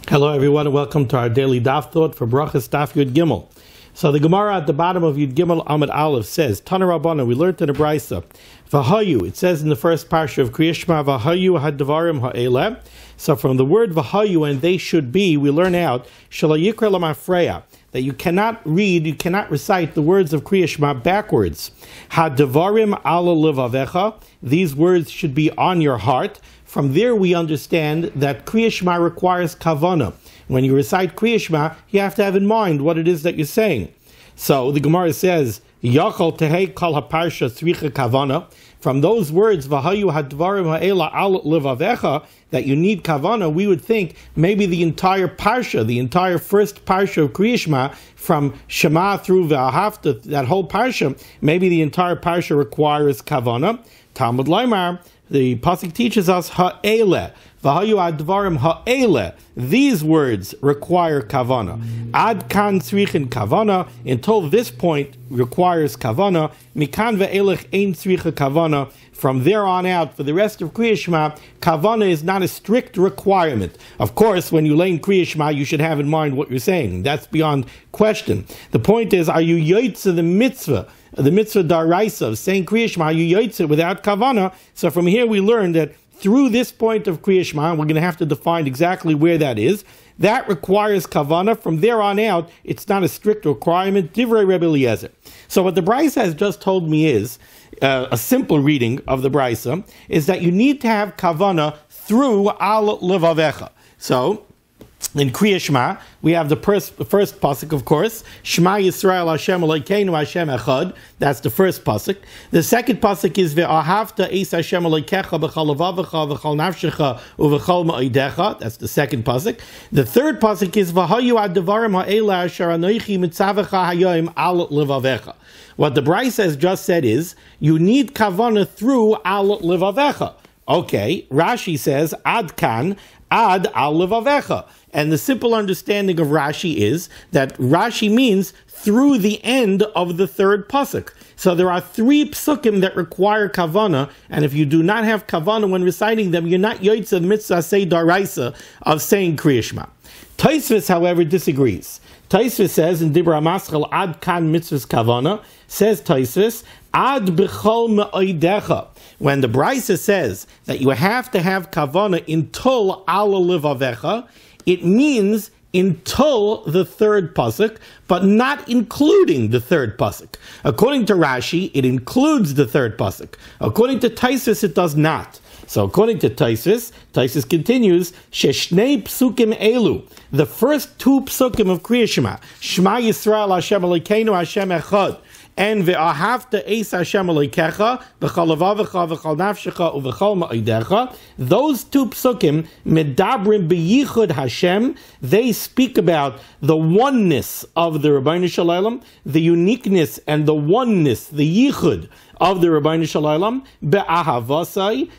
Hello everyone and welcome to our daily Daf Thought for Brachas Daf Yud Gimel. So the Gemara at the bottom of Yud Gimel Amud Aleph says, Tana Rabbana, we learned in the Brisa, V'hayu, it says in the first parsha of Kriya Shema, V'hayu hadvarim ha'eleh. So from the word V'hayu, and they should be, we learn out, Shelo yikra lamafreya, that you cannot read, you cannot recite the words of Kriya Shema backwards. Hadvarim ala levavecha, these words should be on your heart. From there we understand that Kriya Shema requires kavana. When you recite Kriya Shema, you have to have in mind what it is that you're saying. So the Gemara says, Yachal tehei kal haparsha tzricha kavana. From those words, V'hayu hadvarim ha'ela al levavecha, that you need kavana, we would think maybe the entire parsha, the entire first parsha of Kriya Shema, from Shema through V'ahavta, that whole parsha, maybe the entire parsha requires kavana. Talmud Laimar, the pasuk teaches us ha'eleh, v'hayu advarim ha'eleh. These words require kavana. Ad kan tzrichin kavana, until this point requires kavana. Mikan ve'elech ein tzricha kavana. From there on out, for the rest of Kriya Shema, kavana is not a strict requirement. Of course, when you lay in Kriya Shema, you should have in mind what you're saying. That's beyond question. The point is, are you yotzeh the mitzvah daraisa of saying Kriya Shema, you yotzeh without kavana? So from here we learn that through this point of Kriya Shema, we're going to have to define exactly where that is. That requires kavana. From there on out, it's not a strict requirement. Divrei Rebbe Eliezer. So what the Brisa has just told me is, a simple reading of the Brisa, is that you need to have kavana through al levavecha. So, in Kriya Shema, we have the first pasuk, of course, Shema Yisrael Hashem Elokeinu Hashem Echad. That's the first pasuk. The second pasuk is Ve'ahavta Es Hashem Elokecha B'chal levavecha V'chal nafshecha U'V'chal ma'odecha. That's the second pasuk. The third pasuk is V'hayu ad-devarim ha'ela asher anoichi mitzavecha hayom al levavecha. What the Brisa has just said is, you need kavana through al levavecha. Okay, Rashi says, ad kan, ad al levavecha. And the simple understanding of Rashi is that Rashi means through the end of the third pasuk. So there are three psukim that require kavana, and if you do not have kavana when reciting them, you're not yotzeh mitzvah say daraisa of saying Kriya Shema. Tosfos, however, disagrees. Tosfos says in Dibra Maschal ad kan mitzvahs kavana, says Tosfos, ad b'chol ma'odecha. When the Brisa says that you have to have kavana until ala levavecha, it means until the third pasuk, but not including the third pasuk. According to Rashi, it includes the third pasuk. According to Tosfos, it does not. So according to Tosfos, Tosfos continues, Sheshnei psukim elu, the first two psukim of Kriya Shema, Shema Yisrael Hashem Elokeinu Hashem Echad, and ve'ahavta es Hashem Elokecha v'chal levavecha v'chal nafshecha u'v'chal ma'odecha. Those two psukim, medabrim beyichud Hashem, they speak about the oneness of the Ribbono Shel Olam, the uniqueness and the oneness, the yichud of the Ribbono Shel Olam, be'ahavasai,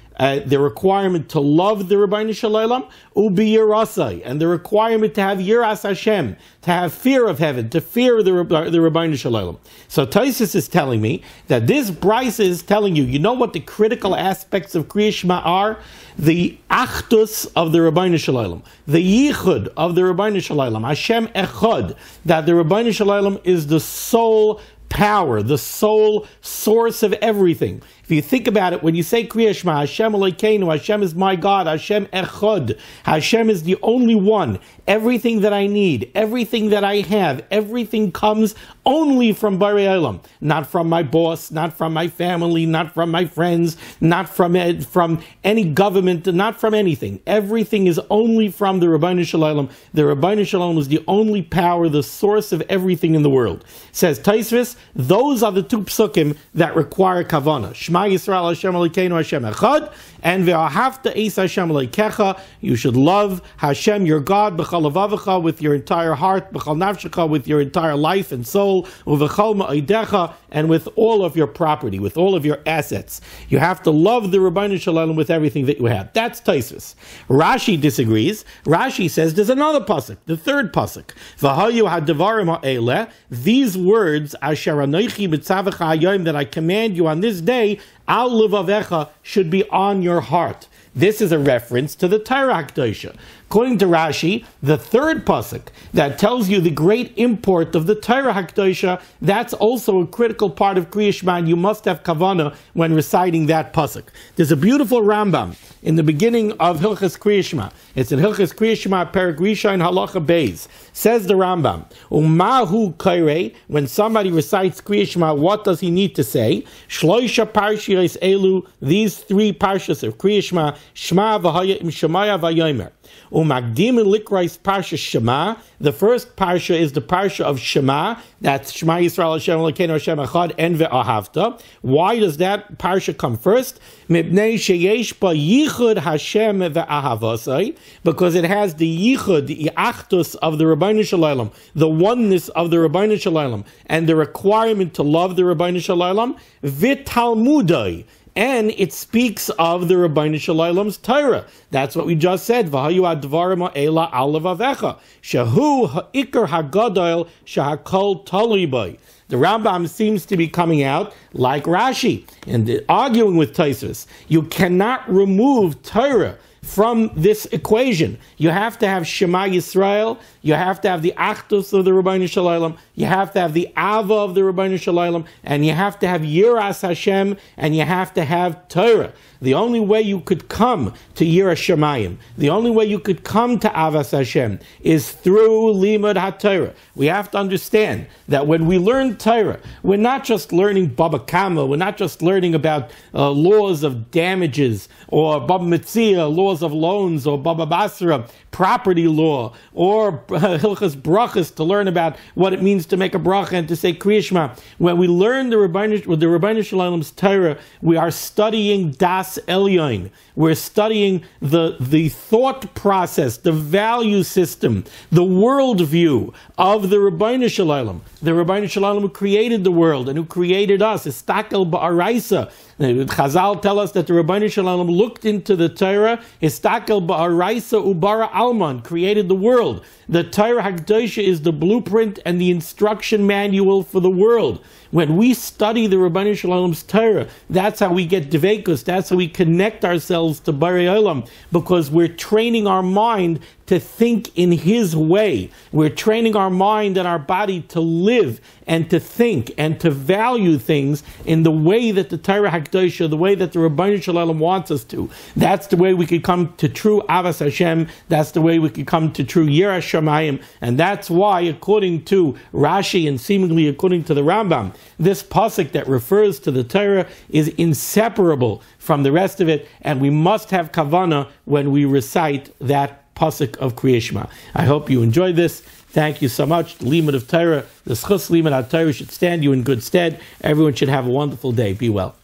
the requirement to love the Ribbono Shel Olam, ubiyirasai, and the requirement to have yiras Hashem, to have fear of heaven, to fear the Ribbono Shel Olam. So Tosfos is telling me that this Brisa is telling you, you know what the critical aspects of Kriya Shema are? The achdus of the Ribbono Shel Olam, the yichud of the Ribbono Shel Olam, Hashem Echad, that the Ribbono Shel Olam is the sole power, the sole source of everything. If you think about it, when you say Kriya Shema, Hashem Elokeinu, Hashem is my God, Hashem Echad, Hashem is the only one. Everything that I need, everything that I have, everything comes only from Borei Olam. Not from my boss, not from my family, not from my friends, not from any government, not from anything. Everything is only from the Ribbono Shel Olam. The Ribbono Shel Olam is the only power, the source of everything in the world. Says Tosfos, those are the two psukim that require kavana. Shema Yisrael Hashem Elokeinu Hashem Echad, and ve'ahavta es Hashem Elokecha, you should love Hashem your God b'chal levavecha, with your entire heart, b'chal nafshecha, with your entire life and soul, u'v'chal ma'odecha, and with all of your property, with all of your assets. You have to love the Ribbono Shel Olam with everything that you have. That's Tosfos. Rashi disagrees. Rashi says there's another pasuk, the third pasuk. V'hayu hadvarim ha'eleh, these words, asher anoichi mitzavecha hayom, that I command you on this day, al levavecha, should be on your heart. This is a reference to the Torah Kedosha. According to Rashi, the third pasuk that tells you the great import of the Torah HaKadoshah, that's also a critical part of Kriya Shema, and you must have kavanah when reciting that pasuk. There's a beautiful Rambam in the beginning of Hilchas Kriya Shema. It's in Hilchas Kriya Shema, Perek Rishon, Halacha Beis. Says the Rambam, Umahu kairei, when somebody recites Kriya Shema, what does he need to say? Shloisha parshiyos elu, these three parshas of Kriya Shema, Shema v'haya im Shemaya v'yomer. Umagdim likrais parsha Shema. The first parsha is the parsha of Shema. That's Shema Yisrael Hashem Elokeinu Hashem Echad en ve'ahavta. Why does that parsha come first? Mipnei sheyesh ba yichud Hashem ve'ahavasai, because it has the yichud, the achdus of the Rabbeinu Shalom, the oneness of the Rabbeinu Shalom, and the requirement to love the Rabbeinu Shalom. V'talmudai. And it speaks of the Rabbeinu Shalom's Torah. That's what we just said. V'hayu advarim ha'ela al levavecha. Shehu ha'ikar hagadol shehakol talui boi. The Rambam seems to be coming out like Rashi and arguing with Tosfos. You cannot remove Torah from this equation. You have to have Shema Yisrael, you have to have the Achdus of the Rabbeinu Shalom, you have to have the Ava of the Rabbeinu Shalom, and you have to have Yiras Hashem, and you have to have Torah. The only way you could come to Yiras Shamayim, the only way you could come to Avas Hashem is through Limud HaTorah. We have to understand that when we learn Torah, we're not just learning Baba Kama, we're not just learning about laws of damages, or Baba Metzia, laws of loans, or Baba Basra, property law, or Hilchas Brachas, to learn about what it means to make a bracha and to say Kriya Shema. When we learn the Rabbeinu Shalom's Torah, we are studying Das Elyon. We're studying the thought process, the value system, the worldview of the Rabbeinu Shalom. The Rabbeinu Shalom who created the world and who created us. Istakel ba'araisa. Chazal tell us that the Rabbeinu Shalom looked into the Torah. Istakel ba'araisa ubara alman, created the world. The Torah HaKadoshah is the blueprint and the instruction manual for the world. When we study the Rabbeinu Shalom's Torah, that's how we get dveikus, that's how we connect ourselves to Barei Olam, because we're training our mind to think in His way. We're training our mind and our body to live and to think and to value things in the way that the Torah HaKadoshah, the way that the Rabbeinu Shalom wants us to. That's the way we could come to true Avas Hashem. That's the way we could come to true Yiras Shamayim. And that's why, according to Rashi and seemingly according to the Rambam, this pasuk that refers to the Torah is inseparable from the rest of it, and we must have kavanah when we recite that pasuk of Kriya Shema. I hope you enjoyed this. Thank you so much. The Limud of Torah, the Schus Limud HaTorah should stand you in good stead. Everyone should have a wonderful day. Be well.